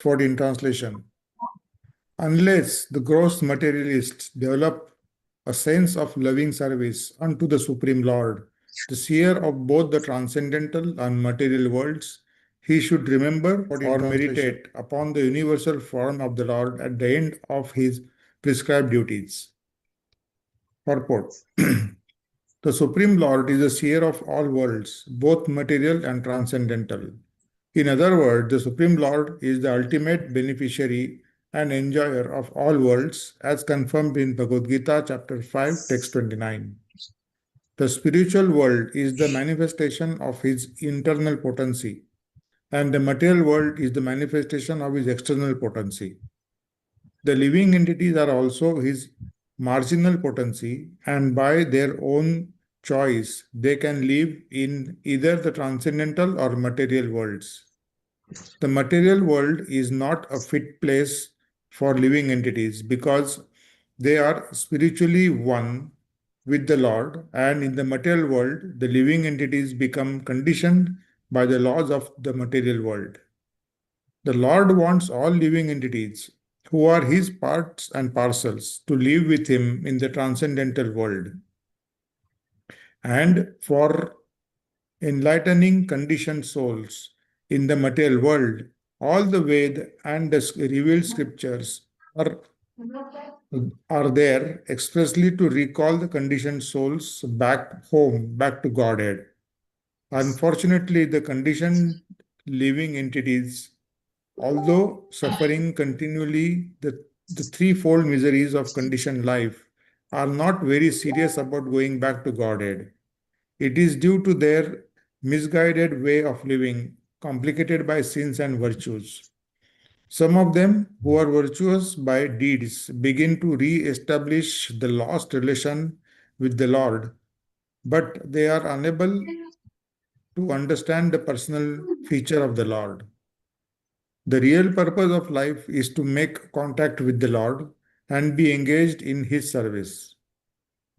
14 translation. Unless the gross materialists develop a sense of loving service unto the Supreme Lord, the seer of both the transcendental and material worlds, he should remember or meditate upon the universal form of the Lord at the end of his prescribed duties. Purport. The Supreme Lord is the seer of all worlds, both material and transcendental. In other words, the Supreme Lord is the ultimate beneficiary and enjoyer of all worlds, as confirmed in Bhagavad Gita, chapter 5, text 29. The spiritual world is the manifestation of his internal potency, and the material world is the manifestation of his external potency. The living entities are also his marginal potency, and by their own choice, they can live in either the transcendental or material worlds. The material world is not a fit place for living entities because they are spiritually one with the Lord, and in the material world, the living entities become conditioned by the laws of the material world. The Lord wants all living entities who are his parts and parcels to live with him in the transcendental world. And for enlightening conditioned souls in the material world, all the Ved and the revealed scriptures are there expressly to recall the conditioned souls back home, back to Godhead. Unfortunately, the conditioned living entities, although suffering continually the threefold miseries of conditioned life, are not very serious about going back to Godhead. It is due to their misguided way of living, complicated by sins and virtues. Some of them, who are virtuous by deeds, begin to re establish the lost relation with the Lord, but they are unable to understand the personal feature of the Lord. The real purpose of life is to make contact with the Lord and be engaged in His service.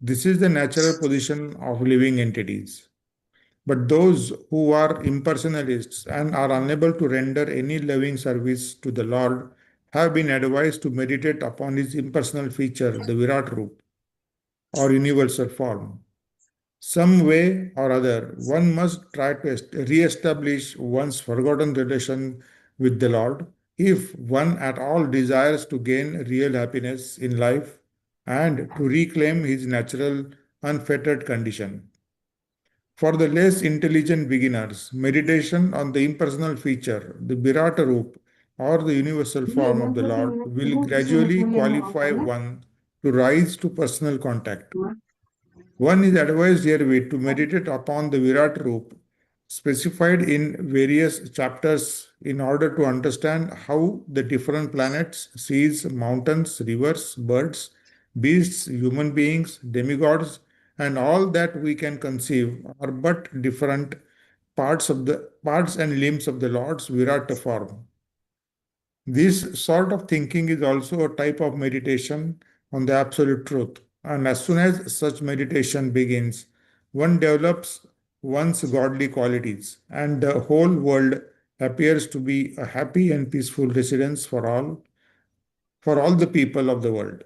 This is the natural position of living entities. But those who are impersonalists and are unable to render any loving service to the Lord have been advised to meditate upon His impersonal feature, the Virat Roop, or universal form. Some way or other, one must try to re-establish one's forgotten relation with the Lord if one at all desires to gain real happiness in life and to reclaim his natural, unfettered condition. For the less intelligent beginners, meditation on the impersonal feature, the Virata Roop, or the universal form of the Lord will gradually qualify one to rise to personal contact. One is advised herewith to meditate upon the Virat Roop specified in various chapters in order to understand how the different planets, seas, mountains, rivers, birds, beasts, human beings, demigods, and all that we can conceive are but different parts and limbs of the Lord's Virata form. This sort of thinking is also a type of meditation on the absolute truth. And as soon as such meditation begins, one develops one's godly qualities, and the whole world appears to be a happy and peaceful residence for all the people of the world.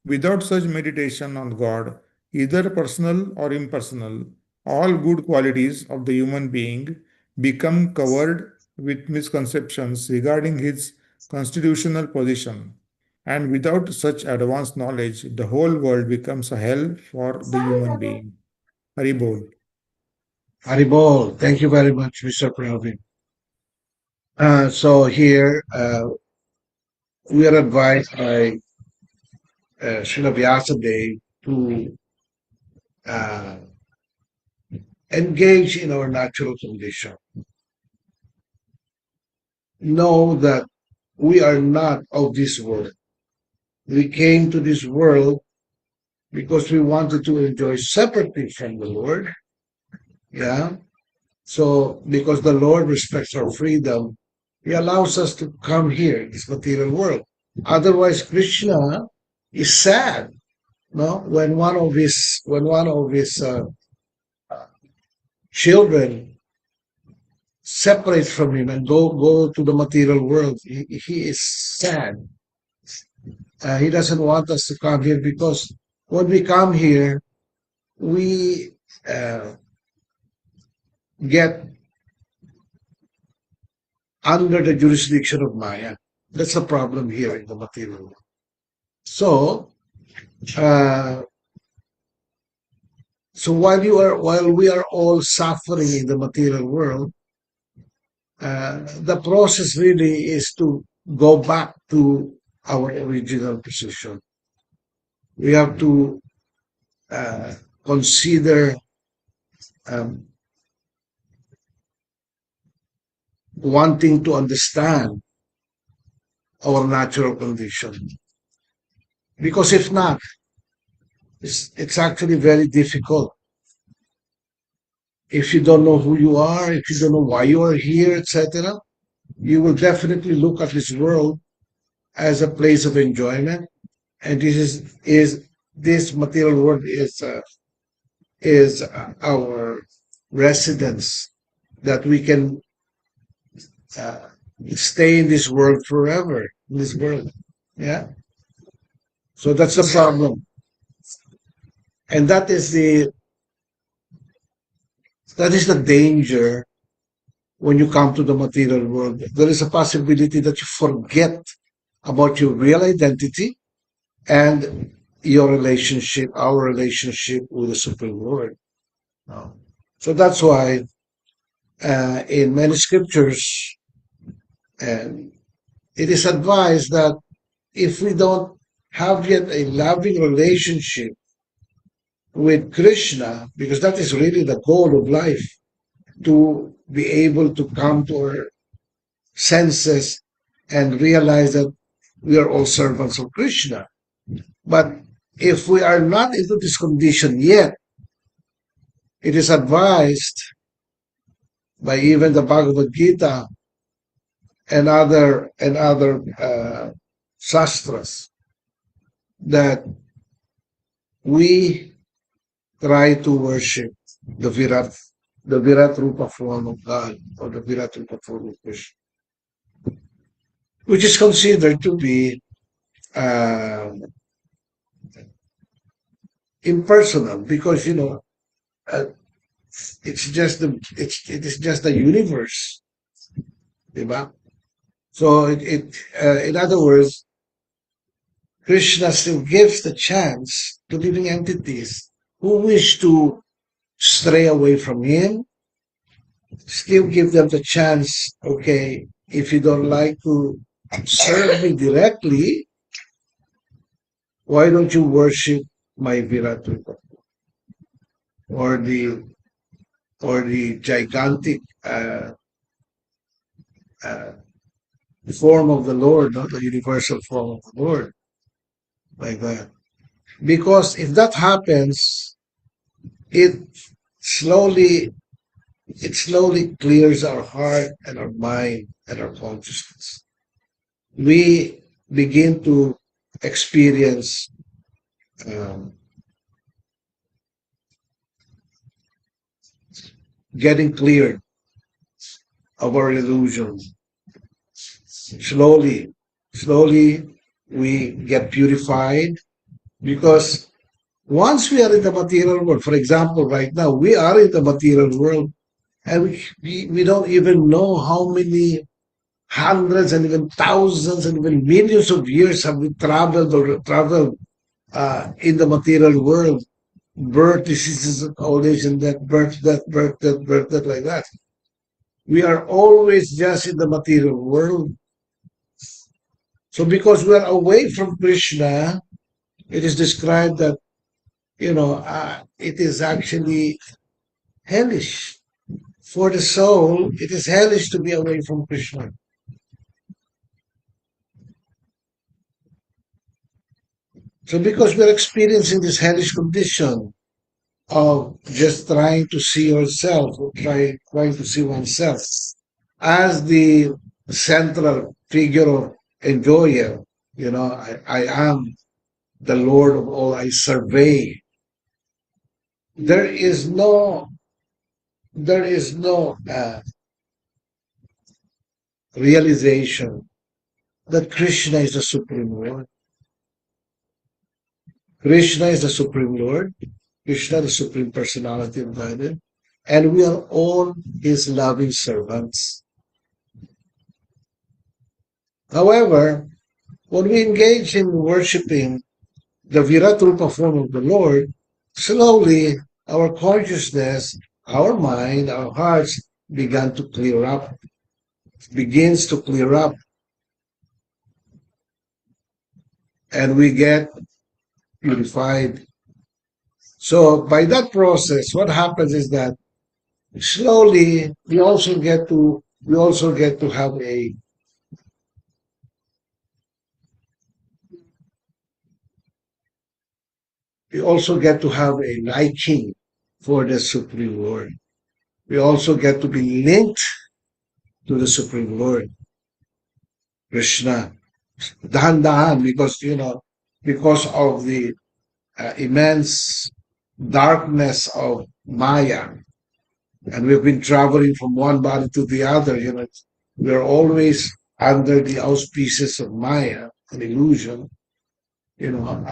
Without such meditation on God, either personal or impersonal, all good qualities of the human being become covered with misconceptions regarding his constitutional position. And without such advanced knowledge, the whole world becomes a hell for the human being. Haribol. Haribol, thank you very much, Mr. Pravin. So here we are advised by Srila Vyasadeva to uh, engage in our natural condition. Know that we are not of this world. We came to this world because we wanted to enjoy separately from the Lord. Yeah. So because the Lord respects our freedom, He allows us to come here in this material world. Otherwise, Krishna is sad, no? When one of his children separate from him and go to the material world. He is sad. He doesn't want us to come here because when we come here, we get under the jurisdiction of Maya. That's the problem here in the material world. So, uh, so while we are all suffering in the material world, the process really is to go back to our original position. We have to consider um, wanting to understand our natural condition. Because if not, it's actually very difficult. If you don't know who you are, if you don't know why you are here, etc., you will definitely look at this world as a place of enjoyment. And this material world is our residence that we can uh, stay in this world forever. In this world, yeah. So that's the problem, and that is the danger when you come to the material world. There is a possibility that you forget about your real identity and our relationship with the Supreme Lord. No. So that's why in many scriptures, and it is advised that if we don't have yet a loving relationship with Krishna, because that is really the goal of life, to be able to come to our senses and realize that we are all servants of Krishna. But if we are not into this condition yet, it is advised by even the Bhagavad Gita and other sastras that we try to worship the Virat Rupa form of God, or the Virat Rupa form of Krishna, which is considered to be uh, impersonal, because uh, it is just the universe, diba? So in other words, Krishna still gives the chance to living entities who wish to stray away from him, still give them the chance. Okay, if you don't like to serve me directly, why don't you worship my Virat Rupa, or the gigantic uh, form of the Lord, not the universal form of the Lord, like that. Because if that happens, it slowly it slowly clears our heart and our mind and our consciousness. We begin to experience um, getting cleared of our illusion. Slowly, slowly, we get purified, because once we are in the material world, for example, right now, we are in the material world, and we don't even know how many hundreds and even thousands and even millions of years have we traveled in the material world. Birth, diseases, old age, and death, birth, death, birth, death, birth, death, like that. We are always just in the material world. So because we are away from Krishna, it is described that, it is actually hellish. For the soul, it is hellish to be away from Krishna. So because we're experiencing this hellish condition of just trying to see yourself, or trying to see oneself as the central figure of enjoyer, I am the Lord of all, I survey. There is no realization that Krishna is the Supreme Lord. Krishna is the Supreme Lord. Krishna, the Supreme Personality of Godhead. And we are all His loving servants. However, when we engage in worshiping the Viratrupa form of the Lord, slowly our consciousness, our mind, our hearts begins to clear up, and we get purified. So by that process, what happens is that slowly we also get to have a liking for the Supreme Lord. We also get to be linked to the Supreme Lord, Krishna. Dahan-dahan, because of the immense darkness of Maya, and we've been traveling from one body to the other. We're always under the auspices of Maya, an illusion. You know,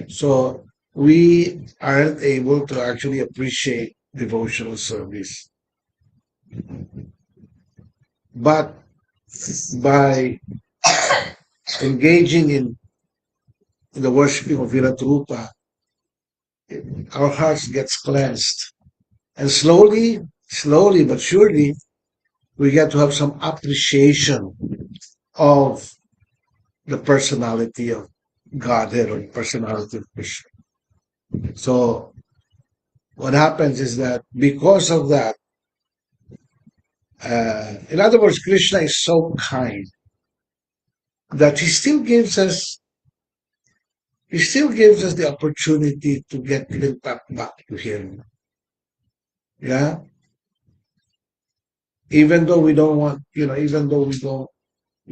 so we aren't able to actually appreciate devotional service. But by engaging in the worshiping of Viratrupa, our hearts gets cleansed. And slowly but surely, we get to have some appreciation of the personality of Godhead or the personality of Krishna. So what happens is that because of that, in other words, Krishna is so kind that he still gives us the opportunity to get linked back to him. Yeah. Even though we don't want, even though we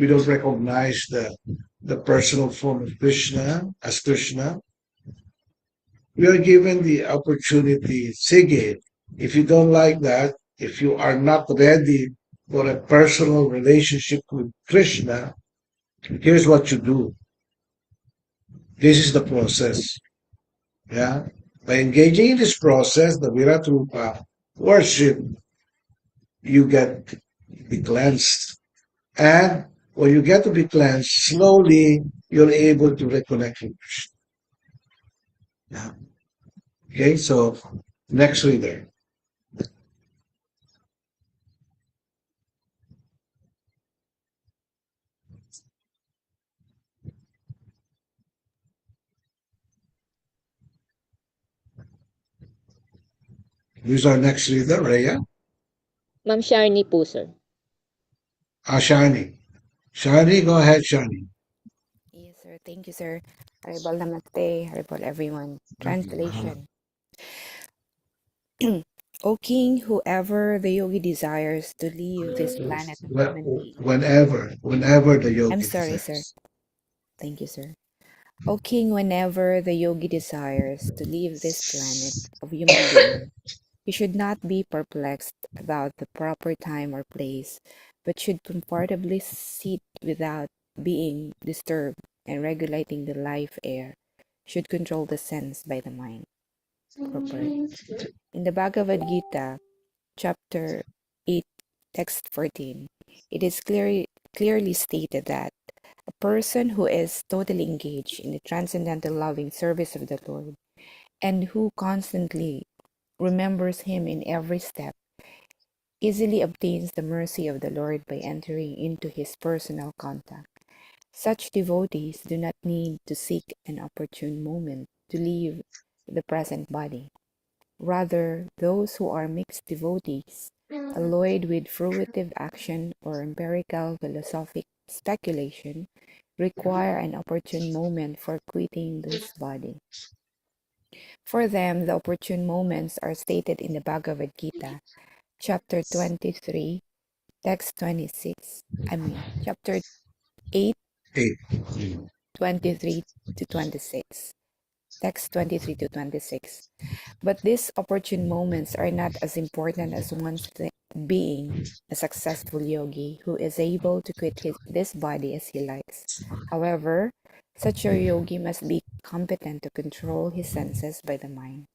don't recognize the personal form of Krishna as Krishna, we are given the opportunity. Sige, if you don't like that, if you are not ready for a personal relationship with Krishna, here's what you do. This is the process. Yeah. By engaging in this process, the Viratrupa worship, you get be cleansed. And when you get to be cleansed, slowly you're able to reconnect with Krishna. Yeah. Okay, so next reader. Who's our next reader? Rhea? Ma'am Sharni po, sir. Shani. Shani, go ahead, Shani. Yes, sir. Thank you, sir. Haribol namaste. Haribol, everyone. Translation. O King, whoever the yogi desires to leave this planet of human beings. Whenever the yogi I'm sorry, sir. desires. Thank you, sir. O King, whenever the yogi desires to leave this planet of human being, he should not be perplexed about the proper time or place, but should comfortably sit without being disturbed, and regulating the life air, should control the sense by the mind. Purport. In the Bhagavad Gita, chapter 8, text 14, it is clearly stated that a person who is totally engaged in the transcendental loving service of the Lord, and who constantly remembers Him in every step, easily obtains the mercy of the Lord by entering into His personal contact. Such devotees do not need to seek an opportune moment to leave the present body. Rather, those who are mixed devotees, alloyed with fruitive action or empirical philosophic speculation, require an opportune moment for quitting this body. For them, the opportune moments are stated in the Bhagavad Gita, chapter 23, text 26. Chapter 8, 8. 23 to 26. Text 23 to 26. But these opportune moments are not as important as ones being a successful yogi who is able to quit this body as he likes. However, such a yogi must be competent to control his senses by the mind.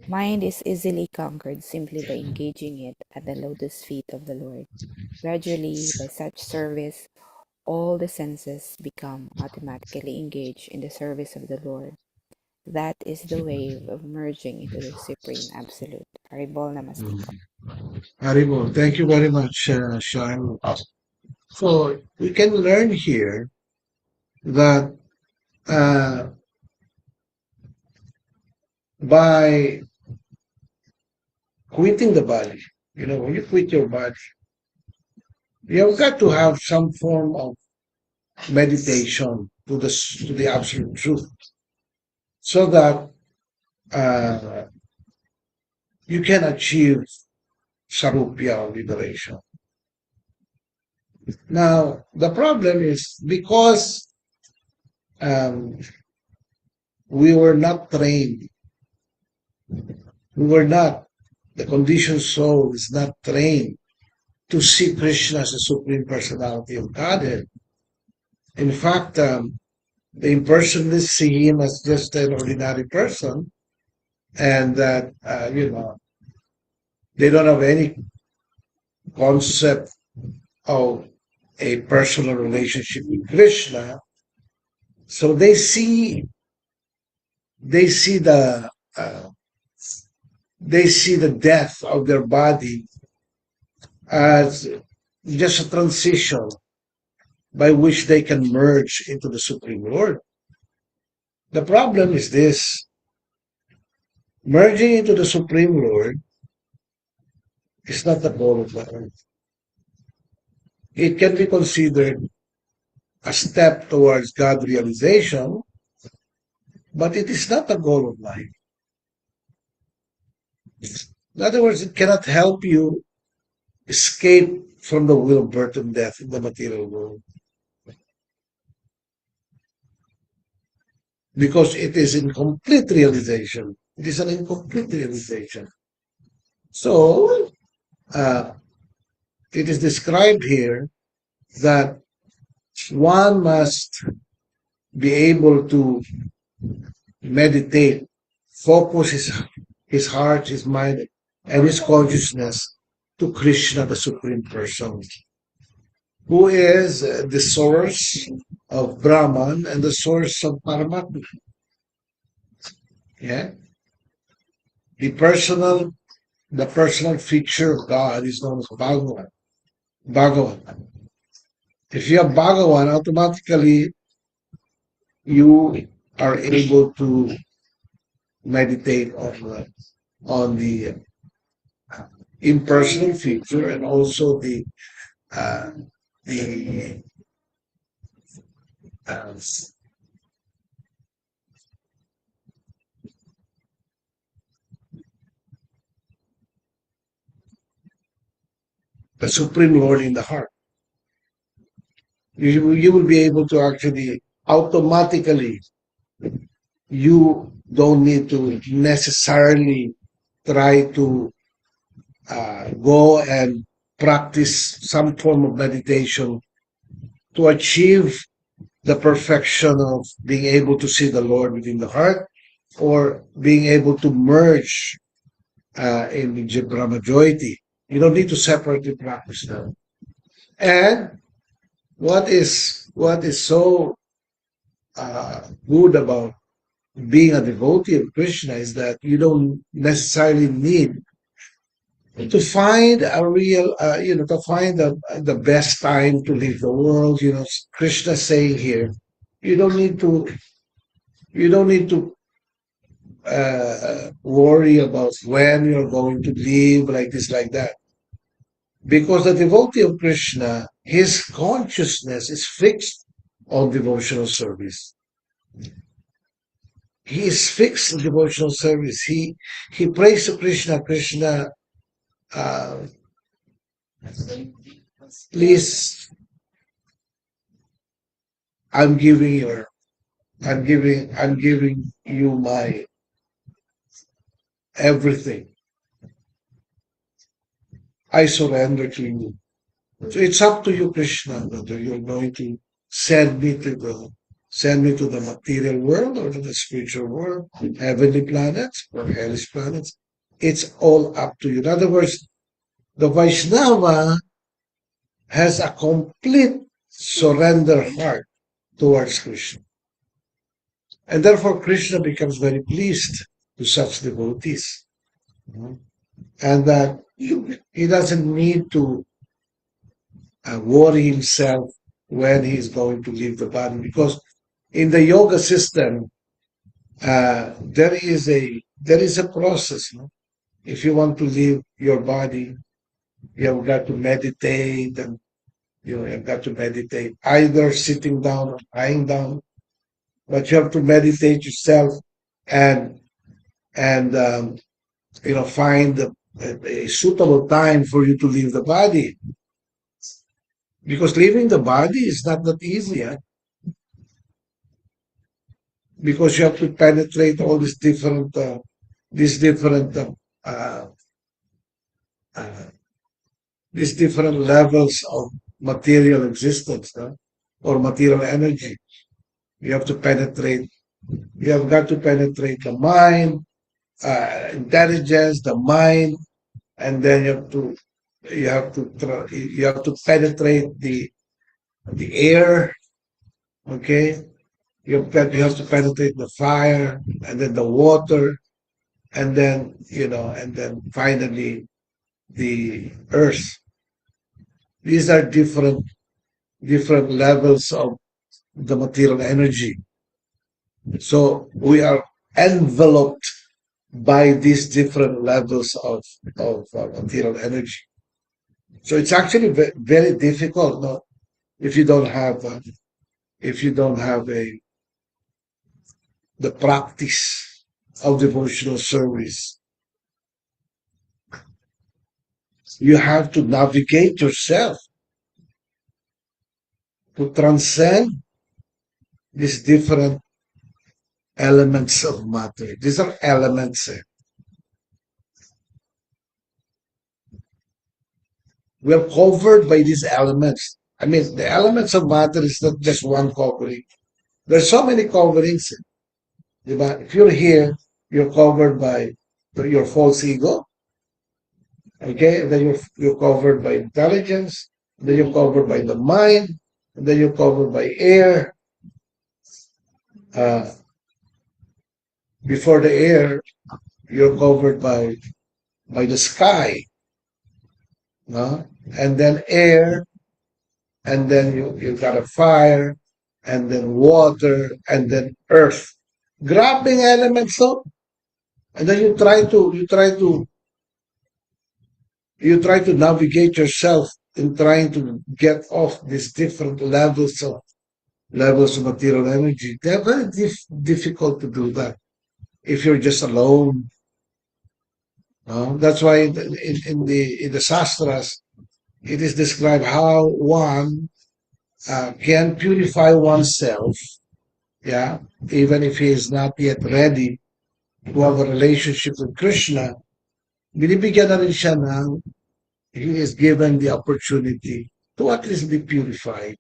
Mind is easily conquered simply by engaging it at the lotus feet of the Lord. Gradually, by such service, all the senses become automatically engaged in the service of the Lord. That is the way of merging into the Supreme Absolute. Haribol Namaste po. Haribol, thank you very much, Sean. So we can learn here that by quitting the body, when you quit your body, you've got to have some form of meditation to the absolute truth, so that you can achieve sarupya or liberation. Now, the problem is because we were not trained, the conditioned soul is not trained to see Krishna as the Supreme Personality of Godhead. In fact, the impersonalists see him as just an ordinary person, and that, they don't have any concept of a personal relationship with Krishna. So they see the death of their body as just a transition by which they can merge into the Supreme Lord. The problem is this: merging into the Supreme Lord is not the goal of life. It can be considered a step towards God realization, but it is not the goal of life. In other words, it cannot help you escape from the wheel of birth and death in the material world, because it is incomplete realization. It is an incomplete realization. So, it is described here that one must be able to meditate, focus his heart, his mind, and his consciousness to Krishna, the Supreme Person, who is the source of Brahman and the source of Paramatma. Yeah? The personal feature of God is known as Bhagavan. Bhagavan. If you have Bhagavan, automatically you are able to meditate on the impersonal feature, and also the uh, uh, the Supreme Lord in the heart. You will be able to actually automatically, you don't need to necessarily try to go and practice some form of meditation to achieve the perfection of being able to see the Lord within the heart, or being able to merge in the Brahma Jyoti. You don't need to separately practice them. And what is so good about being a devotee of Krishna is that you don't necessarily need to find a real, to find the best time to leave the world. Krishna saying here, you don't need to worry about when you're going to leave, like this, like that. Because the devotee of Krishna, his consciousness is fixed on devotional service. He is fixed in devotional service. He prays to Krishna. Krishna, please, I'm giving you my everything. I surrender to you. So it's up to you, Krishna, whether you're going to send me to the material world or to the spiritual world, heavenly planets or hellish planets. It's all up to you. In other words, the Vaishnava has a complete surrender heart towards Krishna. And therefore, Krishna becomes very pleased to such devotees. And that he doesn't need to worry himself when he's going to leave the body, because in the yoga system, there is a process. No? If you want to leave your body, you have got to meditate, and you have got to meditate either sitting down or lying down. But you have to meditate yourself and find a suitable time for you to leave the body, because leaving the body is not that easy. Because you have to penetrate all these different uh, uh, these different levels of material existence, or material energy. You have to penetrate. You have got to penetrate the mind, intelligence, the mind, and then you have to penetrate the air. Okay, you have to penetrate the fire, and then the water, and then finally the earth. These are different levels of the material energy. So we are enveloped by these different levels of material energy. So it's actually very difficult, no, if you don't have the practice of devotional service. You have to navigate yourself to transcend these different elements of matter. These are elements. We are covered by these elements. I mean, the elements of matter is not just one covering. There's so many coverings. If you're here, you're covered by your false ego. Okay, and then you're covered by intelligence. Then you're covered by the mind. And then you're covered by air. Before the air, you're covered by the sky, no? And then air, and then you got a fire, and then water, and then earth. Grabbing elements, so, and then you try to navigate yourself in trying to get off these different levels of material energy. They're very difficult to do that if you're just alone. That's why in the Shastras, it is described how one can purify oneself, yeah, even if he is not yet ready to have a relationship with Krishna. Binibigyan na rin siya ng, he is given the opportunity to at least be purified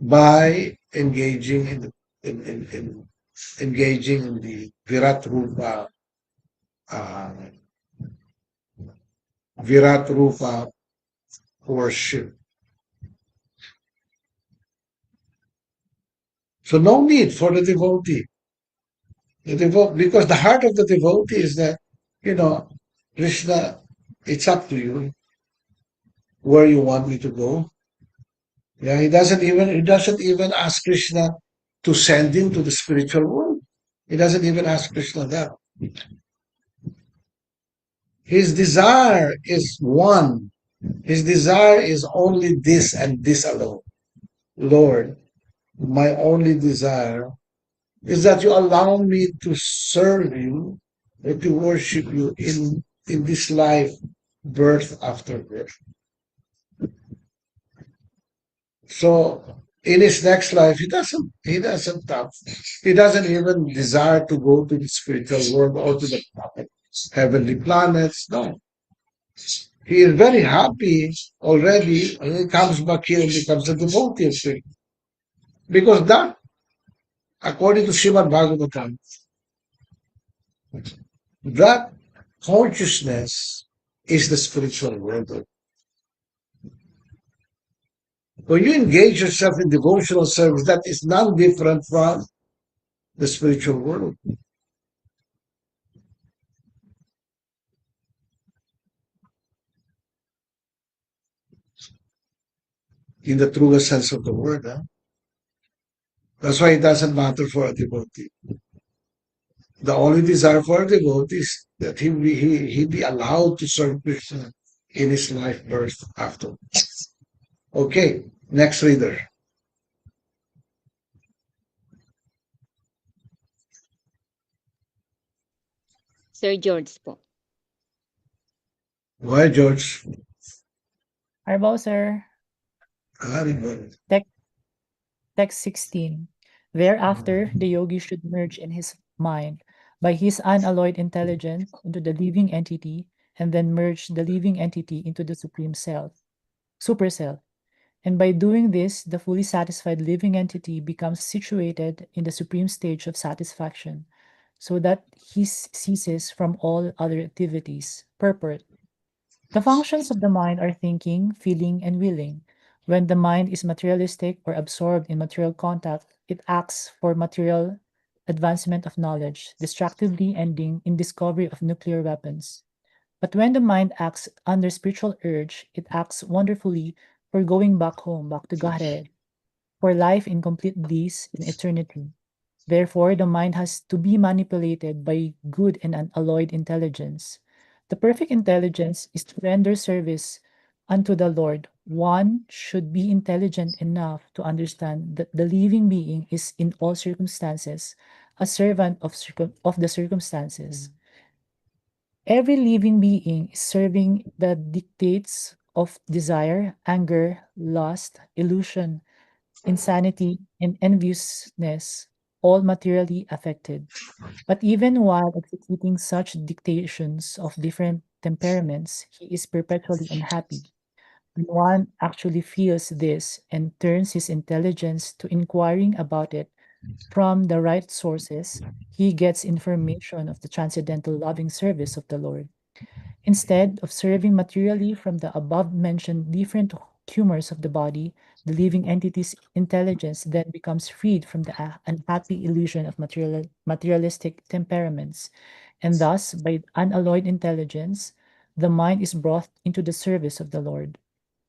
by engaging in engaging in the Virat Rupa worship. So no need for the devotee. Because the heart of the devotee is that, Krishna, it's up to you where you want me to go. Yeah, he doesn't even ask Krishna to send him to the spiritual world. He doesn't even ask Krishna that. His desire is one. His desire is only this and this alone. Lord, my only desire is that you allow me to serve you and to worship you in this life, birth after birth. So in his next life, he doesn't even desire to go to the spiritual world or to the heavenly planets. No. He is very happy already, and he comes back here and becomes a devotee of Sri. Because that, according to Srimad Bhagavatam, that consciousness is the spiritual world. When you engage yourself in devotional service, that is not different from the spiritual world. In the truest sense of the word. Huh? That's why it doesn't matter for a devotee. The only desire for a devotee is that he be allowed to serve Krishna in his life birth after. Okay, next reader. Sir George po. Why, George? Arbo, sir. Very good. Text 16. Thereafter, the yogi should merge in his mind by his unalloyed intelligence into the living entity and then merge the living entity into the supreme self, superself. And by doing this, the fully satisfied living entity becomes situated in the supreme stage of satisfaction, so that he ceases from all other activities. Purport. The functions of the mind are thinking, feeling, and willing. When the mind is materialistic or absorbed in material contact, it acts for material advancement of knowledge, destructively ending in discovery of nuclear weapons. But when the mind acts under spiritual urge, it acts wonderfully for going back home, back to Godhead, for life in complete bliss in eternity. Therefore, the mind has to be manipulated by good and unalloyed intelligence. The perfect intelligence is to render service unto the Lord. One should be intelligent enough to understand that the living being is in all circumstances a servant of the circumstances. Every living being is serving the dictates of desire, anger, lust, illusion, insanity, and enviousness, all materially affected. But even while executing such dictations of different temperaments, he is perpetually unhappy. When one actually feels this and turns his intelligence to inquiring about it from the right sources, he gets information of the transcendental loving service of the Lord. Instead of serving materially from the above mentioned different humors of the body, the living entity's intelligence then becomes freed from the unhappy illusion of materialistic temperaments, and thus, by unalloyed intelligence, the mind is brought into the service of the Lord.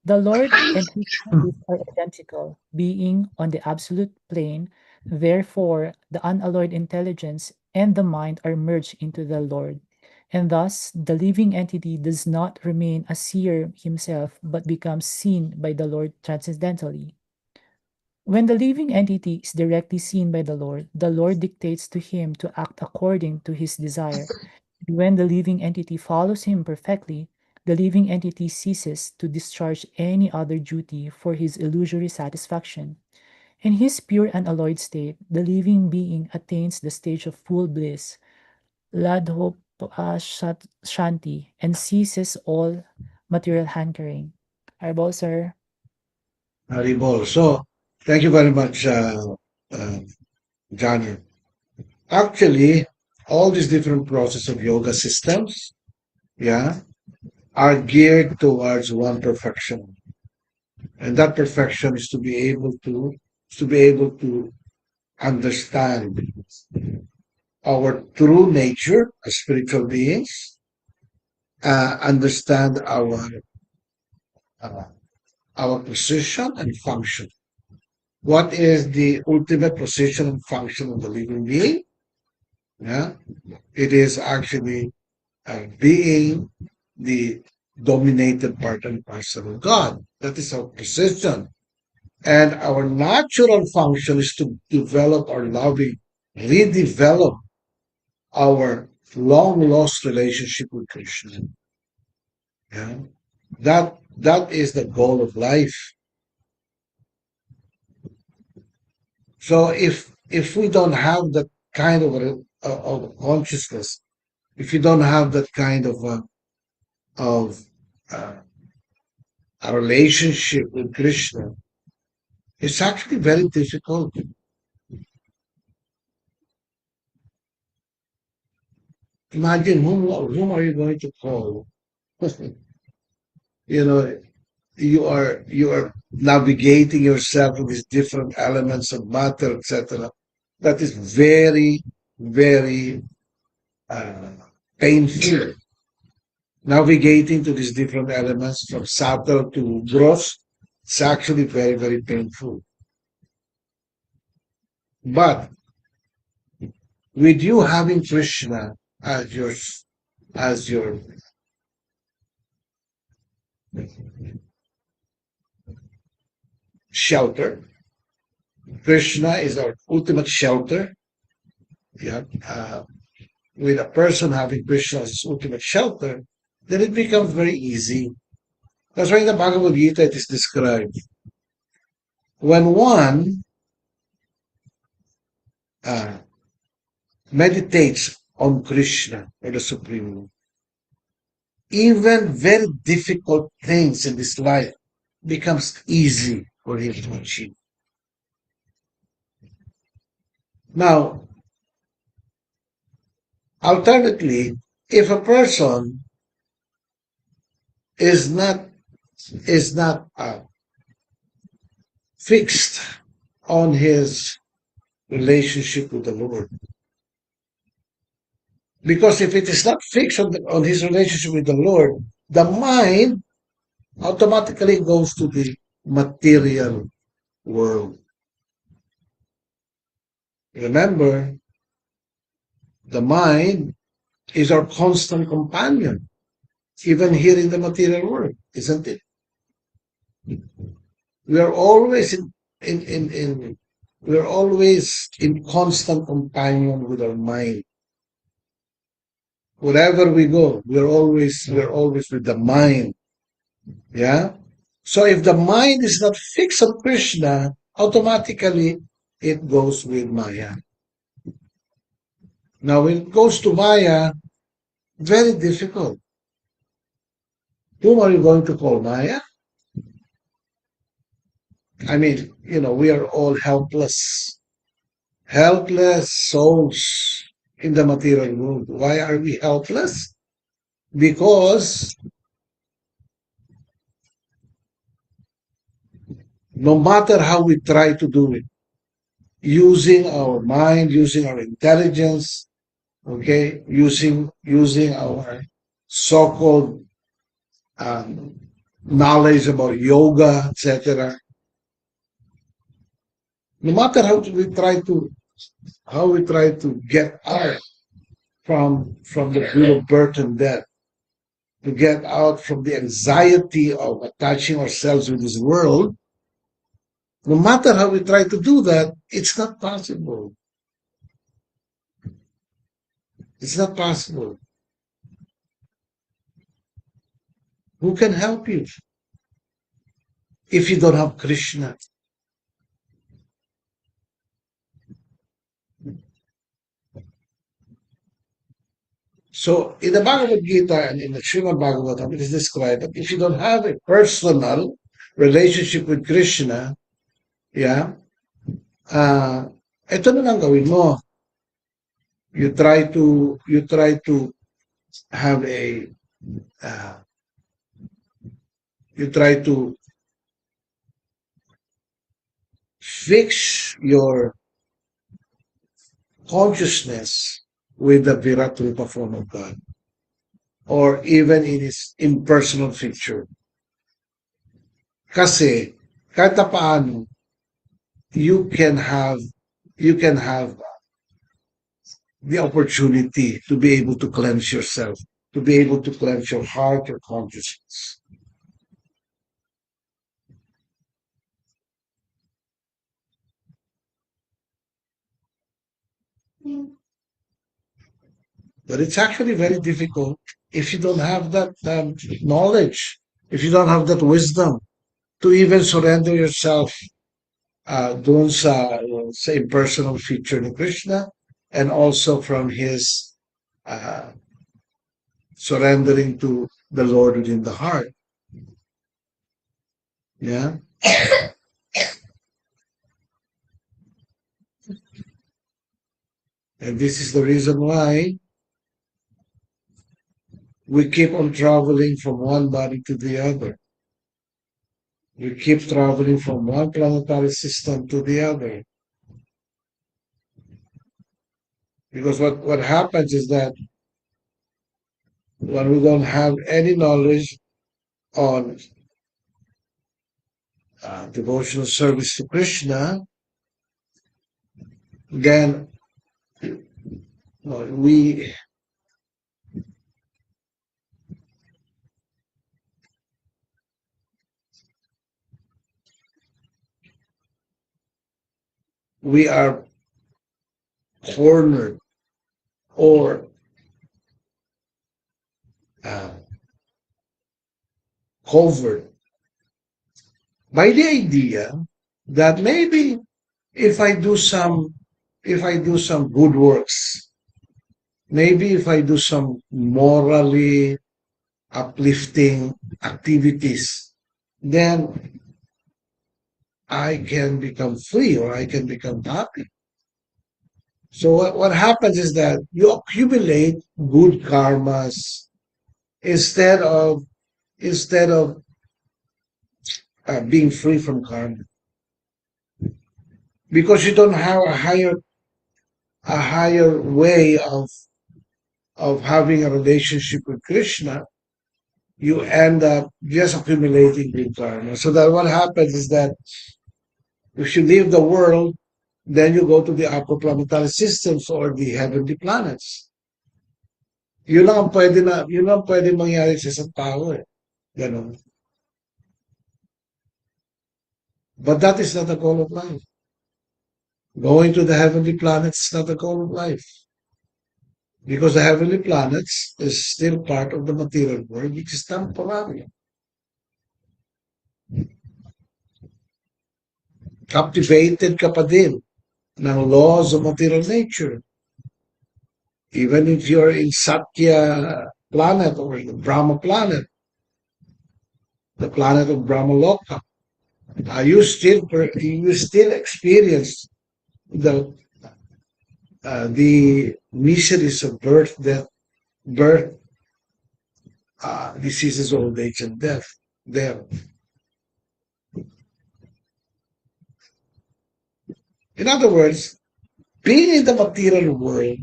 The Lord and his service are identical, being on the absolute plane. Therefore, the unalloyed intelligence and the mind are merged into the Lord. And thus, the living entity does not remain a seer himself, but becomes seen by the Lord transcendentally. When the living entity is directly seen by the Lord dictates to him to act according to his desire. And when the living entity follows him perfectly, the living entity ceases to discharge any other duty for his illusory satisfaction. In his pure unalloyed state, the living being attains the stage of full bliss, Shanti, and ceases all material hankering. Arbol, sir. Haribol. So, thank you very much, uh, Johnny. Actually, all these different process of yoga systems, yeah, are geared towards one perfection. And that perfection is to be able to understand our true nature as spiritual beings, understand uh, our position and function. What is the ultimate position and function of the living being? Yeah, it is actually being the dominated part and parcel of God. That is our position. And our natural function is to develop our loving, redevelop our long lost relationship with Krishna. Yeah? That is the goal of life. So if we don't have that kind of consciousness, if you don't have that kind of a relationship with Krishna, it's actually very difficult. Imagine whom are you going to call? You know, you are navigating yourself with these different elements of matter, etc. That is very, very painful. Navigating to these different elements from subtle to gross, it's actually very, very painful. But with you having Krishna as your shelter, Krishna is our ultimate shelter. Yeah, with a person having Krishna as his ultimate shelter, then it becomes very easy. That's why in the Bhagavad Gita it is described. When one uh, meditates on Krishna or the Supreme, even very difficult things in this life becomes easy for him to achieve. Now, alternately, if a person is not fixed on his relationship with the Lord, because if it is not fixed on his relationship with the Lord, the mind automatically goes to the material world. Remember, the mind is our constant companion, even here in the material world, isn't it? We are always in we're always in constant companion with our mind. Wherever we go, we're always with the mind. Yeah. So if the mind is not fixed on Krishna, automatically it goes with Maya. Now, when it goes to Maya, very difficult. Whom are you going to call Maya? I mean, we are all helpless souls in the material world. Why are we helpless? Because no matter how we try to do it, using our mind, using our intelligence, okay, using our so-called knowledge about yoga, etc. No matter how we try to get out from the view of birth and death, to get out from the anxiety of attaching ourselves with this world, no matter how we try to do that, it's not possible. It's not possible. Who can help you if you don't have Krishna? So in the Bhagavad Gita and in the Srimad Bhagavatam, it is described that if you don't have a personal relationship with Krishna, yeah, ito na lang gawin mo. You try to have you try to fix your consciousness with the Virat Rupa form of God, or even in its impersonal feature. Kasi, kahit na paano, you can have the opportunity to be able to cleanse yourself, to be able to cleanse your heart, your consciousness. But it's actually very difficult if you don't have that knowledge, if you don't have that wisdom to even surrender yourself doon sa impersonal feature ni Krishna, and also from his surrendering to the Lord within the heart. Yeah. And this is the reason why we keep on traveling from one body to the other. We keep traveling from one planetary system to the other. Because what happens is that when we don't have any knowledge on devotional service to Krishna, then we are cornered or uh, covered by the idea that maybe if I do some good works, maybe if I do some morally uplifting activities, then I can become free or I can become happy. So what happens is that you accumulate good karmas instead of instead of being free from karma, because you don't have a higher way of having a relationship with Krishna. You end up just accumulating good karma. So that what happens is that if you leave the world, then you go to the upper planetary systems or the heavenly planets. Yun lang ang pwede mangyari sa isang tao eh. Ganun. But that is not the goal of life. Going to the heavenly planets is not the goal of life. Because the heavenly planets is still part of the material world, which is temporary. Captivated ka pa din ng laws of material nature. Even if you're in Satya planet or the Brahma planet, the planet of Brahma Loka, you still experience the miseries of birth, death, birth, diseases, old age, and death there. In other words, being in the material world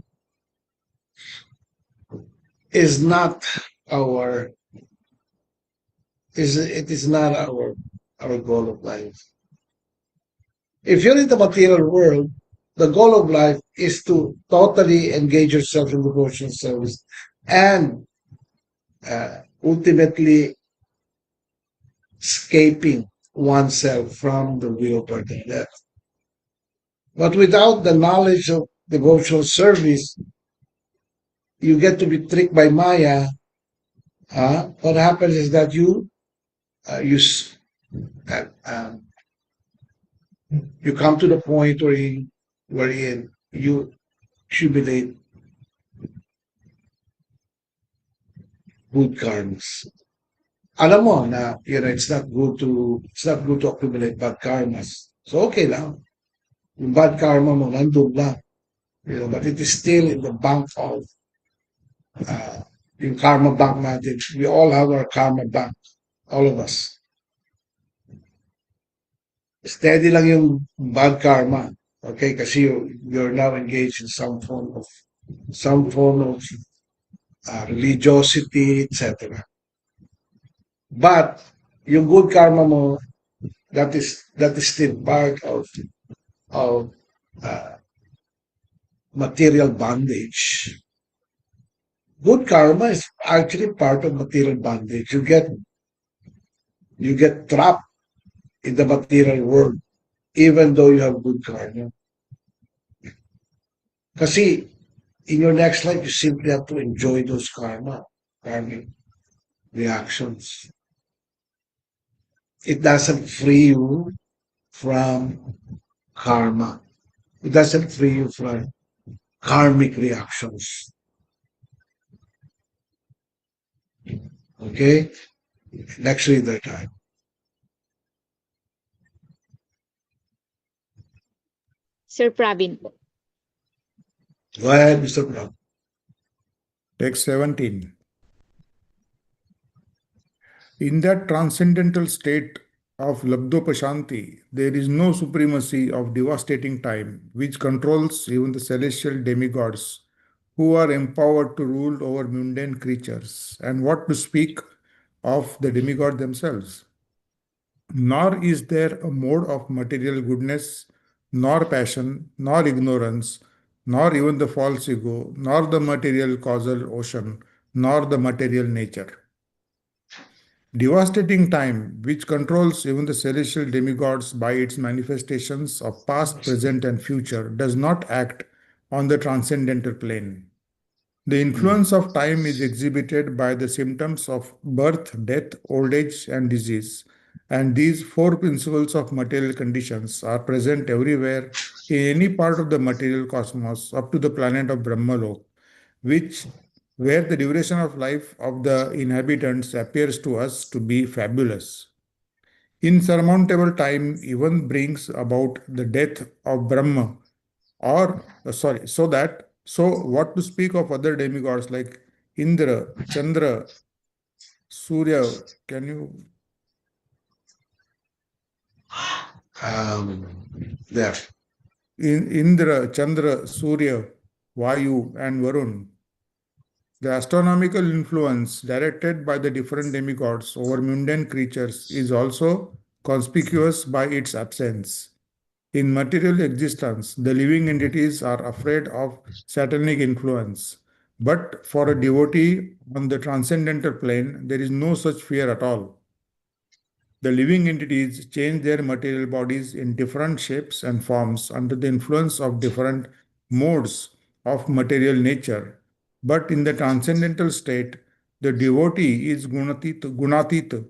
is not our our goal of life. If you're in the material world, the goal of life is to totally engage yourself in devotional service and ultimately escaping oneself from the wheel of birth and death. But without the knowledge of devotional service, you get to be tricked by Maya. What happens is that you come to the point wherein you accumulate good karmas. Alam mo na it's not good to accumulate bad karmas. So okay lang. Yung bad karma mo nandun lang. But it is still in the bank of yung karma bank natin. We all have our karma bank. All of us. Steady lang yung bad karma. Okay? Kasi you're now engaged in some form of religiosity, etc. But yung good karma mo, that is still part of material bondage. Good karma is actually part of material bondage. You get trapped in the material world even though you have good karma. Kasi in your next life, you simply have to enjoy those karmic reactions. It doesn't free you from karma. It doesn't free you from karmic reactions. Okay? Let's read that time. Sir Pravin po. Go ahead, Mr. Brown. Text 17. In that transcendental state of Labdopashanti, there is no supremacy of devastating time, which controls even the celestial demigods, who are empowered to rule over mundane creatures, and what to speak of the demigod themselves. Nor is there a mode of material goodness, nor passion, nor ignorance, nor even the false ego, nor the material causal ocean, nor the material nature. Devastating time, which controls even the celestial demigods by its manifestations of past, present, and future, does not act on the transcendental plane. The influence of time is exhibited by the symptoms of birth, death, old age, and disease. And these four principles of material conditions are present everywhere in any part of the material cosmos up to the planet of Brahmalok, which where the duration of life of the inhabitants appears to us to be fabulous. Insurmountable time even brings about the death of Brahma, or so what to speak of other demigods like Indra, Chandra, Surya? Can you There. Indra, Chandra, Surya, Vayu, and Varun? The astronomical influence directed by the different demigods over mundane creatures is also conspicuous by its absence. In material existence, the living entities are afraid of satanic influence. But for a devotee on the transcendental plane, there is no such fear at all. The living entities change their material bodies in different shapes and forms under the influence of different modes of material nature. But in the transcendental state, the devotee is gunatit,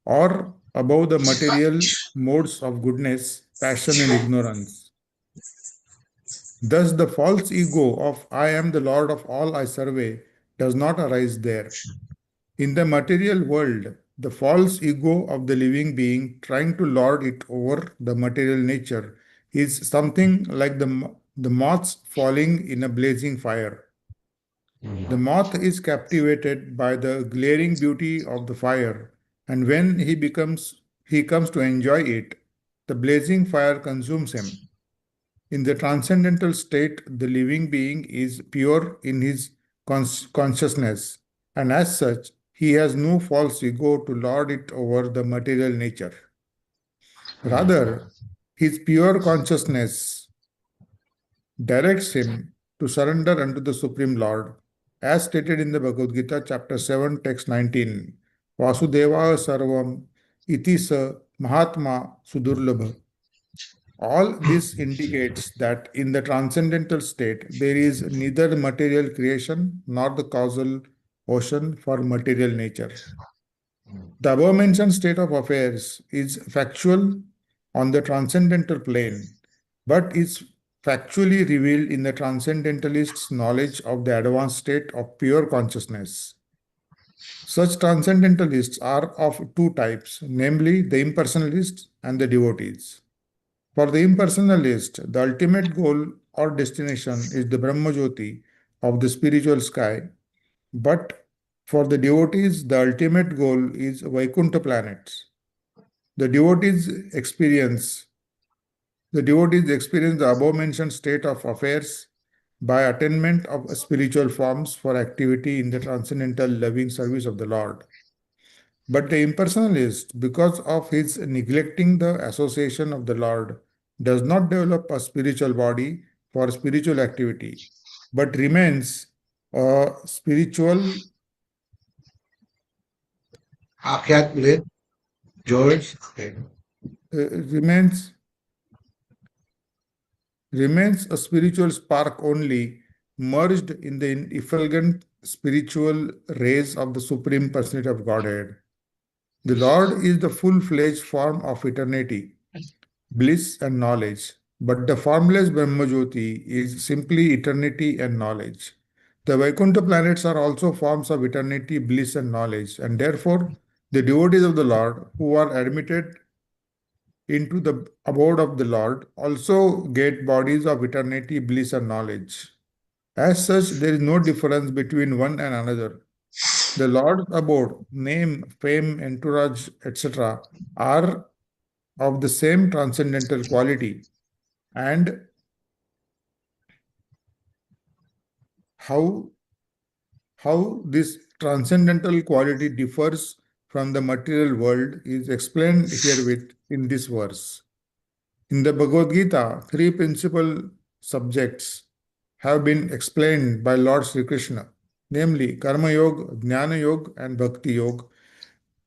or above the material modes of goodness, passion, and ignorance. Thus, the false ego of I am the Lord of all I survey does not arise there. In the material world, the false ego of the living being trying to lord it over the material nature is something like the moths falling in a blazing fire. The moth is captivated by the glaring beauty of the fire, and when he comes to enjoy it, the blazing fire consumes him. In the transcendental state, the living being is pure in his consciousness, and as such, he has no false ego to lord it over the material nature. Rather, his pure consciousness directs him to surrender unto the Supreme Lord, as stated in the Bhagavad Gita, chapter 7, text 19. Vasudeva sarvam iti sa mahatma sudurlabha. All this indicates that in the transcendental state, there is neither material creation nor the causal ocean for material nature. The above mentioned state of affairs is factual on the transcendental plane, but is factually revealed in the transcendentalist's knowledge of the advanced state of pure consciousness. Such transcendentalists are of two types, namely the impersonalists and the devotees. For the impersonalist, the ultimate goal or destination is the Brahmajyoti of the spiritual sky, but for the devotees, the ultimate goal is Vaikuntha planets. The devotees experience the above mentioned state of affairs by attainment of spiritual forms for activity in the transcendental loving service of the Lord. But the impersonalist, because of his neglecting the association of the Lord, does not develop a spiritual body for spiritual activity, but remains a spiritual Akyat ulit. George. Okay. remains remains a spiritual spark only, merged in the effulgent spiritual rays of the Supreme Personality of Godhead. The Lord is the full-fledged form of eternity, bliss and knowledge, but the formless Brahmajyoti is simply eternity and knowledge. The Vaikuntha planets are also forms of eternity, bliss, and knowledge, and therefore the devotees of the Lord who are admitted into the abode of the Lord also get bodies of eternity, bliss, and knowledge. As such, there is no difference between one and another. The Lord's abode, name, fame, entourage, etc., are of the same transcendental quality. And how, how this transcendental quality differs from the material world is explained herewith in this verse. In the Bhagavad Gita, three principal subjects have been explained by Lord Sri Krishna, namely Karma Yoga, Jnana Yoga, and Bhakti Yoga.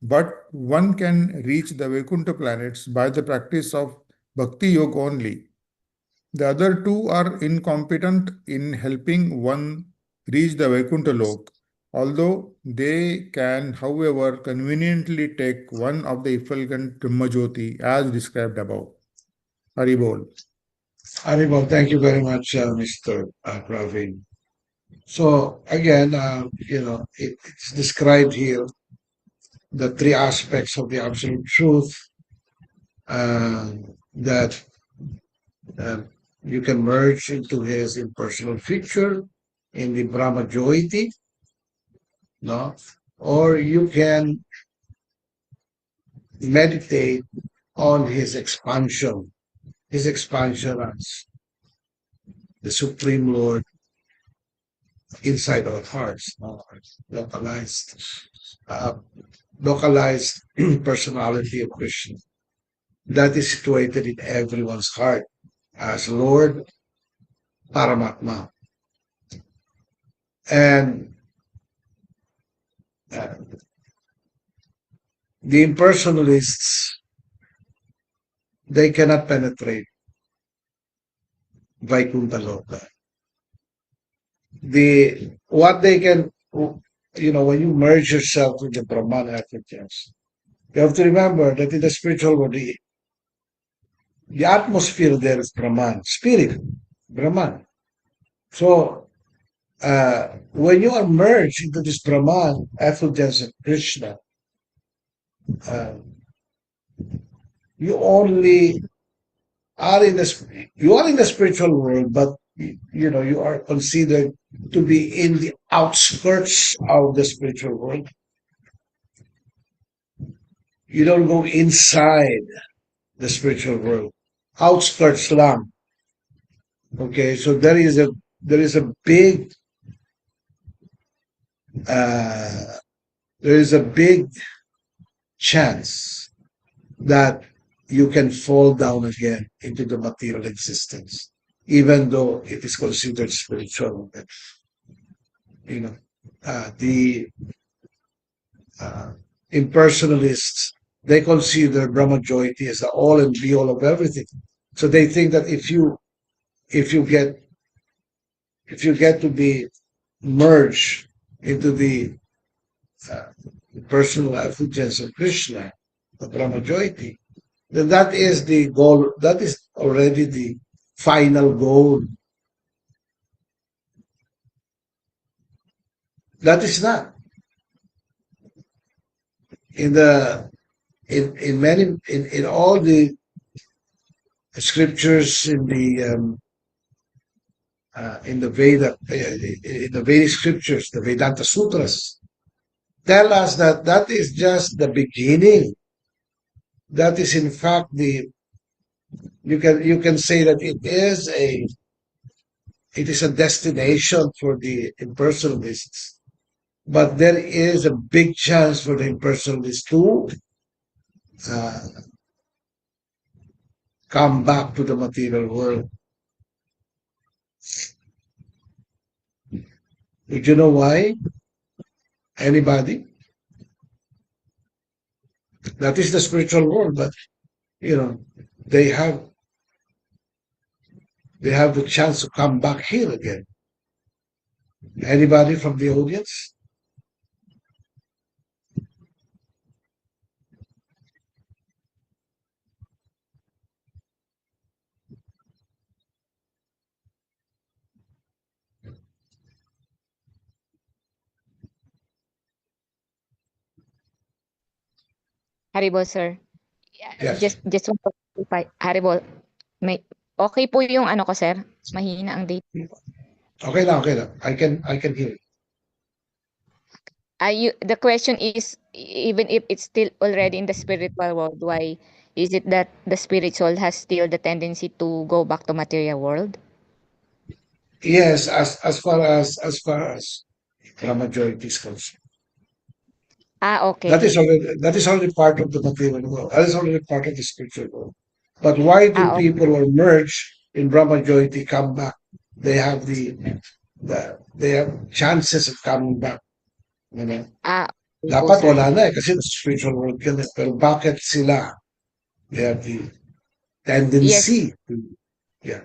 But one can reach the Vaikuntha planets by the practice of Bhakti Yoga only. The other two are incompetent in helping one reach the Vaikuntha Lok, although they can, however, conveniently take one of the effulgent Brahmajyoti as described above. Haribol. Haribol, thank you very much, Mr. Praveen. So again, it's described here the three aspects of the absolute truth uh, that uh, you can merge into his impersonal feature in the Brahma Joiti, no? Or you can meditate on his expansion as the Supreme Lord inside our hearts, no? localized, uh, localized personality of Krishna that is situated in everyone's heart as Lord Paramatma. And uh, the impersonalists, they cannot penetrate Vaikuntha Loka. What they can, when you merge yourself with the Brahman Africans, you have to remember that in the spiritual world, the atmosphere there is Brahman, spirit, Brahman. So when you are merged into this Brahman, effulgence of Krishna, uh, you only are you are in the spiritual world, but you are considered to be in the outskirts of the spiritual world. You don't go inside the spiritual world. Outskirts lang. Okay, so there is a big uh, there is a big chance that you can fall down again into the material existence, even though it is considered spiritual. You know, the uh, impersonalists, they consider Brahma Joyiti as the all and be all of everything. So they think that if you get to be merged into the uh, personal effulgence of Krishna, the Brahma Joyiti, then that is the goal. That is already the final goal. That is not in the in many in all the scriptures in the Vedic scriptures, the Vedanta Sutras, tell us that that is just the beginning. That is in fact you can say that it is a destination for the impersonalists, but there is a big chance for the impersonalists to uh, come back to the material world. Do you know why? Anybody? That is the spiritual world, but you know they have they have the chance to come back here again. Anybody from the audience? Haribo, sir. Yes. Just want to clarify, Haribol, may okay po yung ano ko, sir? Mahina ang data. Okay lang. I can hear it. The question is, even if it's still already in the spiritual world, why is it that the spirit soul has still the tendency to go back to material world? Yes, as far as the majority is concerned. Okay. That is already part of the material world. That is already part of the spiritual world. But why do Okay. people who are merged in Brahma Jyoti come back? They have they have chances of coming back. You know? Okay po, Dapat sir. wala na kasi spiritual world ka na. Pero bakit sila? They have the Yes, tendency to, yeah.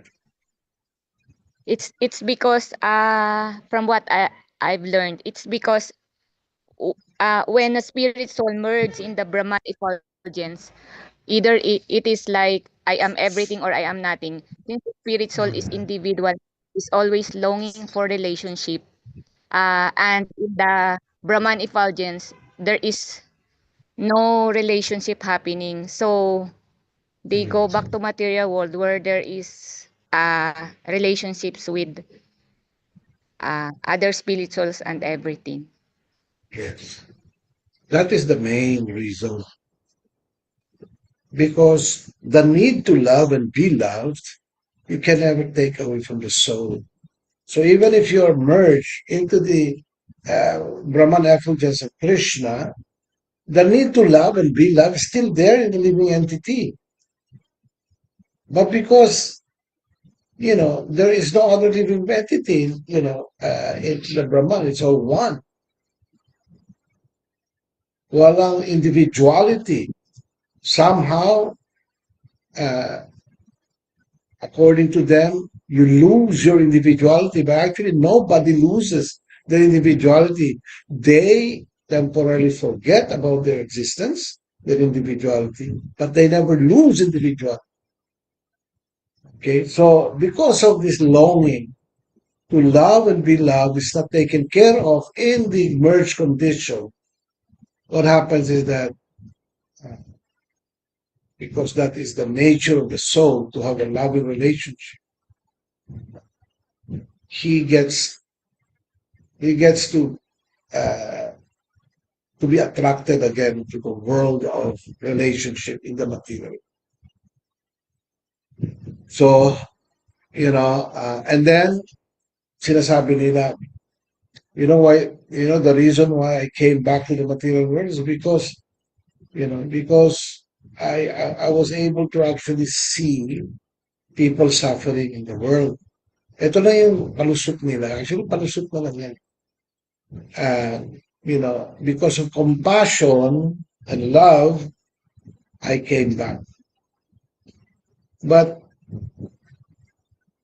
it's because from what I've learned, it's because when a spirit soul merges in the Brahman effulgence, either it is like I am everything or I am nothing. Since the spirit soul is individual, is always longing for relationship. And in the Brahman effulgence, there is no relationship happening. So they go back to material world where there is relationships with other spirit souls and everything. Yes. That is the main reason. Because the need to love and be loved, you can never take away from the soul. So even if you are merged into the Brahman effulgence of Krishna, the need to love and be loved is still there in the living entity. But because, there is no other living entity, it's the Brahman, it's all one. Walang individuality. Somehow, uh, according to them, you lose your individuality, but actually nobody loses their individuality. They temporarily forget about their existence, their individuality, but they never lose individuality. Okay, so because of this longing to love and be loved is not taken care of in the merged condition, what happens is that uh, because that is the nature of the soul to have a loving relationship, he gets he gets uh, to be attracted again to the world of relationship in the material. So, and then sinasabi nila, the reason why I came back to the material world is because I was able to actually see people suffering in the world. Ito na yung palusot nila. Actually, palusot na lang yan. Because of compassion and love, I came back. But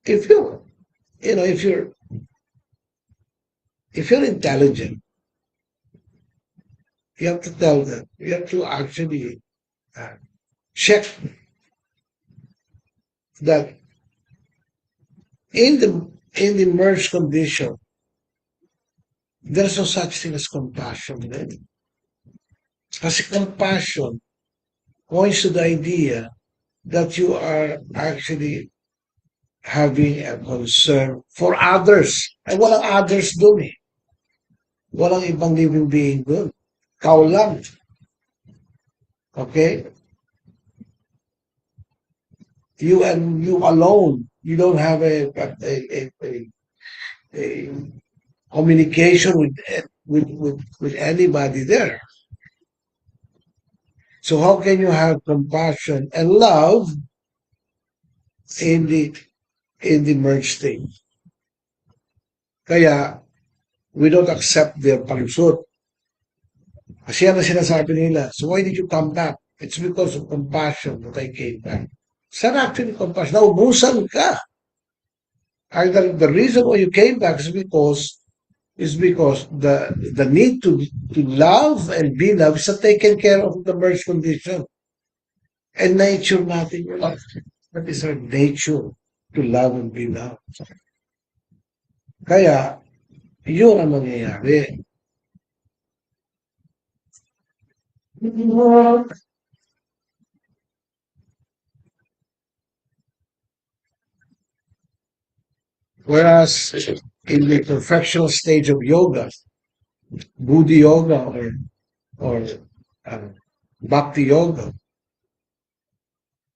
if you, you know, if you're intelligent, you have to tell them. You have to actually uh, check that in the merged condition, there's no such thing as compassion. Right? Kasi compassion points to the idea that you are actually having a concern for others. Ay walang others dun eh. Walang ibang living being dun. Kau lang. Okay? You and you alone. You don't have a communication with anybody there. So how can you have compassion and love in the merged state? Kaya we don't accept their palusot. Kasi yan ang sinasabi nila. So why did you come back? It's because of compassion that I came back. It's not actually compassion. Naubusan ka. The reason why you came back is because the need to love and be loved is not taken care of the merged condition. And nature natin yun. That is our nature to love and be loved. Kaya, yun ang mangyayari. Whereas in the perfectional stage of yoga, Buddhi yoga or uh, Bhakti yoga,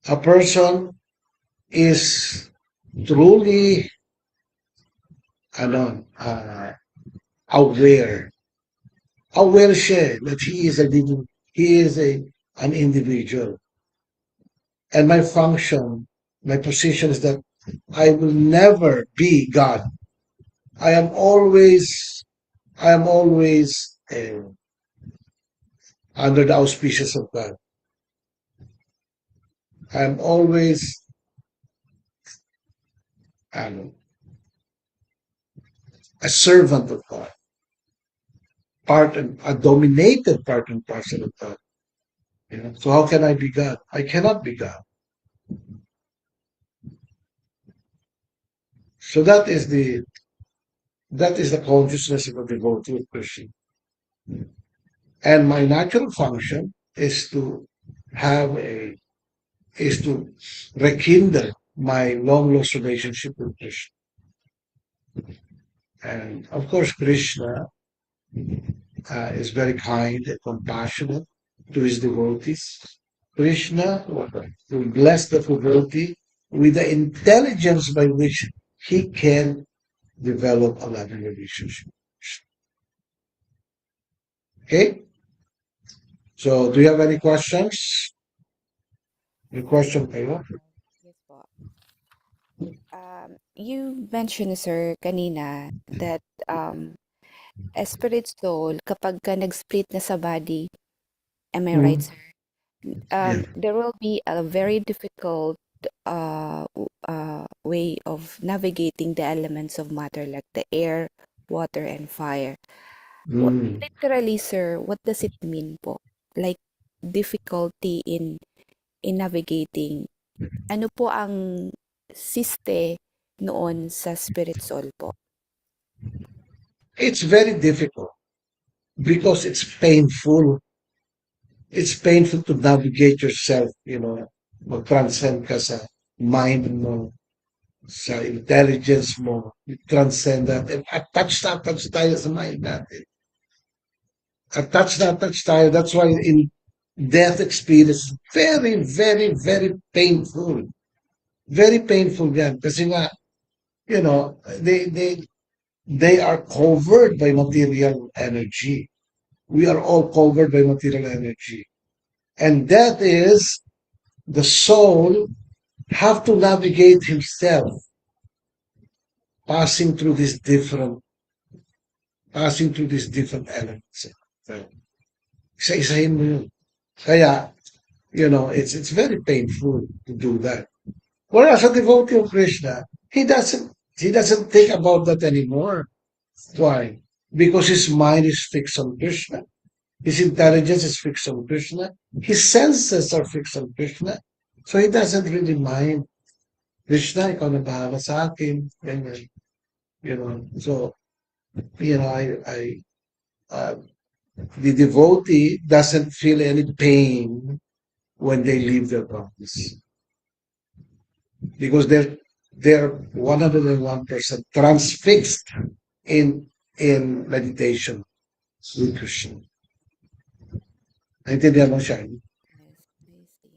a person is truly ano, aware. Aware siya that he is an individual. And my position is that I will never be God. I am always, I am always under the auspices of God. I am always um, a servant of God, a dominated part and parcel of God. You know? So how can I be God? I cannot be God. So that is the consciousness of a devotee of Krishna. And my natural function is to have a is to rekindle my long lost relationship with Krishna. And of course, Krishna is very kind and compassionate to his devotees. Krishna will bless the devotee with the intelligence by which he can develop a loving relationship. Okay? So, do you have any questions? Any question kayo? Yes po. You mentioned, sir, kanina that a spirit soul, kapag ka nag-split na sa body, am I right, Mm. sir? Yeah. There will be a very difficult way of navigating the elements of matter like the air, water, and fire. What, Mm. literally, sir, what does it mean po? Like difficulty in navigating. Ano po ang siste noon sa spirit soul po? It's very difficult because it's painful. It's painful to navigate yourself, you know, mag-transcend ka sa mind mo, sa intelligence mo, you transcend that. And attach tayo sa mind natin. Attach tayo. That's why in death experience, very, very, very painful. Very painful yan. Kasi nga, you know, they are covered by material energy. We are all covered by material energy. And that is the soul have to navigate himself passing through these different elements. So, isa-isahin mo yun. Kaya, you know, it's very painful to do that. Whereas a devotee of Krishna, he doesn't think about that anymore. Why? Because his mind is fixed on Krishna. His intelligence is fixed on Krishna. His senses are fixed on Krishna. So he doesn't really mind. Krishna, ikaw na bahala sa akin. Ganyan. You know, so, you know, uh, the devotee doesn't feel any pain when they leave their bodies because they're 101% transfixed in meditation with Krishna. Naintindihan mo siya? Yes, I see.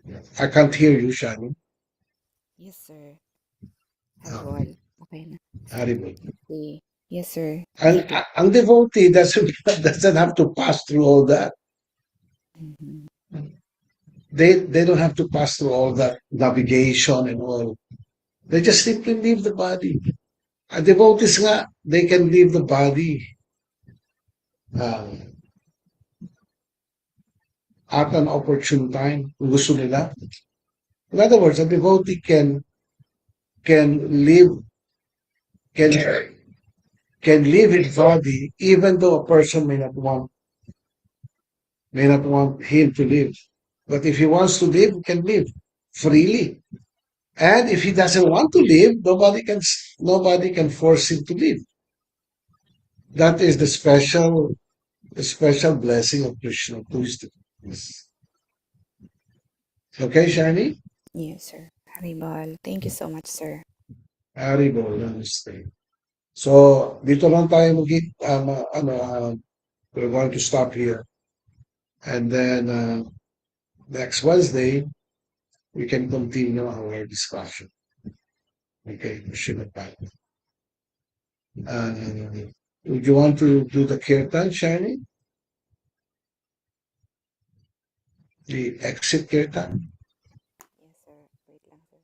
Yes, sir. I can't hear you, Shani. Yes, sir. Ah, Haribol. Okay na. Haribol. See. Yes, sir. And Thank you. ang devotee doesn't have to pass through all that. Mhm. They don't have to pass through all that navigation and all. They just simply leave the body. Devotees nga, they can leave the body at an opportune time kung gusto nila. In other words, a devotee can leave can can leave his body even though a person may not want him to live. But if he wants to live, he can live freely. And if he doesn't want to live, nobody can force him to live. That is the special blessing of Krishna to his devotees. Okay, Shani? Yes, sir. Haribol. Thank you so much, sir. Haribo, namaste. So, dito lang tayo we're going to stop here. And then next Wednesday, we can continue our discussion. Okay, Srimad Bhagavatam. Would you want to do the kirtan, Shani? The exit kirtan? Yes, sir. Wait lang, sir.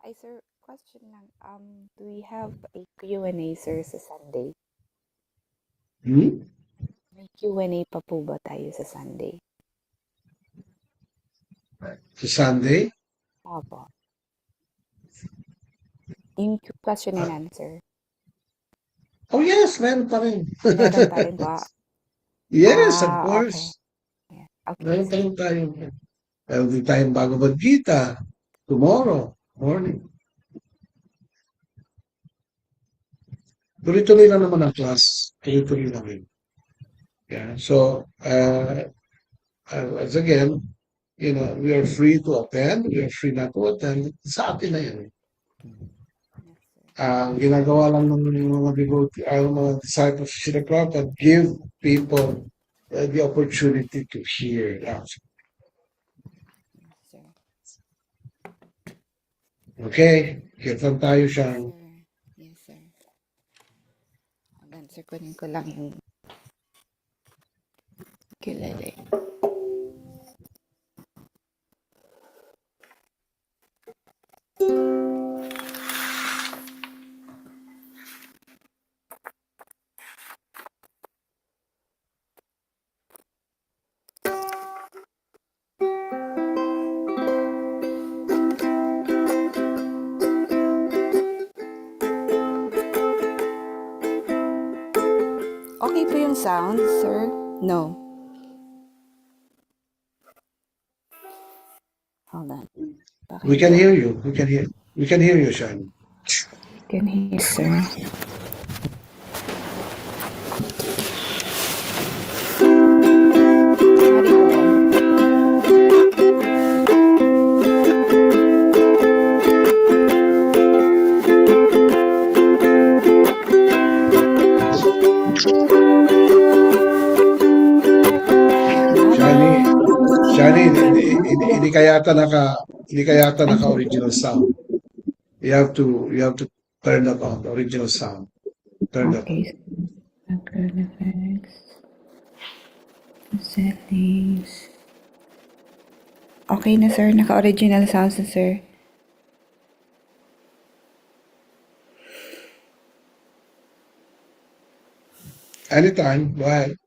Ay, sir, question lang. Do we have a Q&A, sir, sa Sunday? Hmm? May Q&A pa po ba tayo sa Sunday? Sa Sunday? Opo. Yung question and answer. Oh yes, meron pa rin. Meron pa rin po. Yes, of Okay. course. Yeah. Okay, Meron pa sir. rin tayo. Meron din tayong Bhagavad Gita tomorrow morning. Tuloy-tuloy lang naman ang class. Tuloy-tuloy lang yun. Yeah. So, as again, we are free to attend, we are free not to attend. Sa atin na yan. Yes, sir. Ang ginagawa lang ng mga devotee, ang mga disciples of Srila Prabhupada, give people the opportunity to hear. Yes, sir. Okay? Kirtan tayo siya. Sir. Yes, sir. Hanggang, sir, kunin ko lang yung kilala. Okay po yung sound, sir? No. Hold on. We can hear you. We can hear you, Shani. Can hear, sir. Shani, hindi ka yata naka-original sound. You have to turn that on, the original sound. Turn that on. Okay. Background effects. Settings. Okay na, sir. Naka-original sounds na, sir. Anytime, go ahead.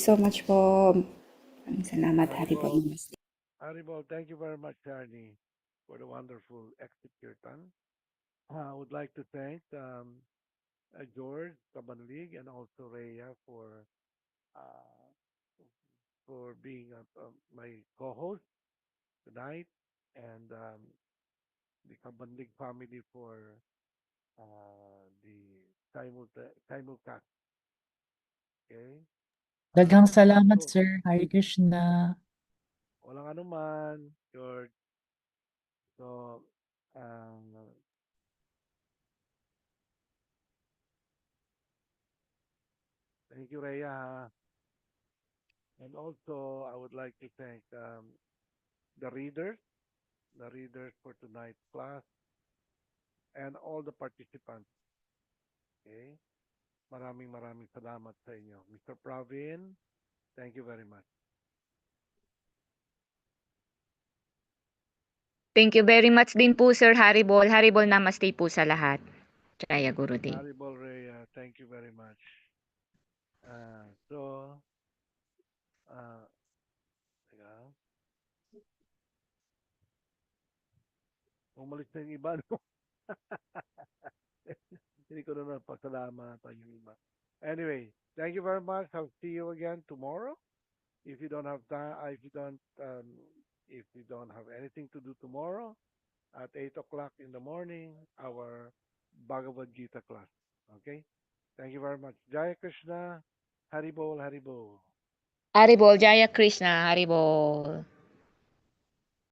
so much po. Maraming salamat, Haribol. Haribol. Namaste. Haribol, thank you very much, Charlie, for the wonderful execution. I would like to thank George Kabanlig and also Rhea uh, for being my co-host tonight, and the Kabanlig family for the simulcast. Okay. Daghang salamat, So, sir. Hare Krishna. walang anuman, George. So, um, thank you, Rhea. And also, I would like to thank the readers, the readers for tonight's class, and all the participants. Okay? Maraming salamat sa inyo. Mr. Pravin, thank you very much. Thank you very much din po, Sir Haribol. Haribol namaste po sa lahat. Jaya Gurudev. Haribol Rhea, thank you very much. So, teka, umalis na yung iba, no? Hindi ko na napasalamatan yung iba. Anyway, thank you very much. I'll see you again tomorrow. If you don't have time, if you don't have anything to do tomorrow, at 8 o'clock in the morning, our Bhagavad Gita class. Okay? Thank you very much. Jaya Krishna. Haribol, Haribol. Haribol, Jaya Krishna, Haribol.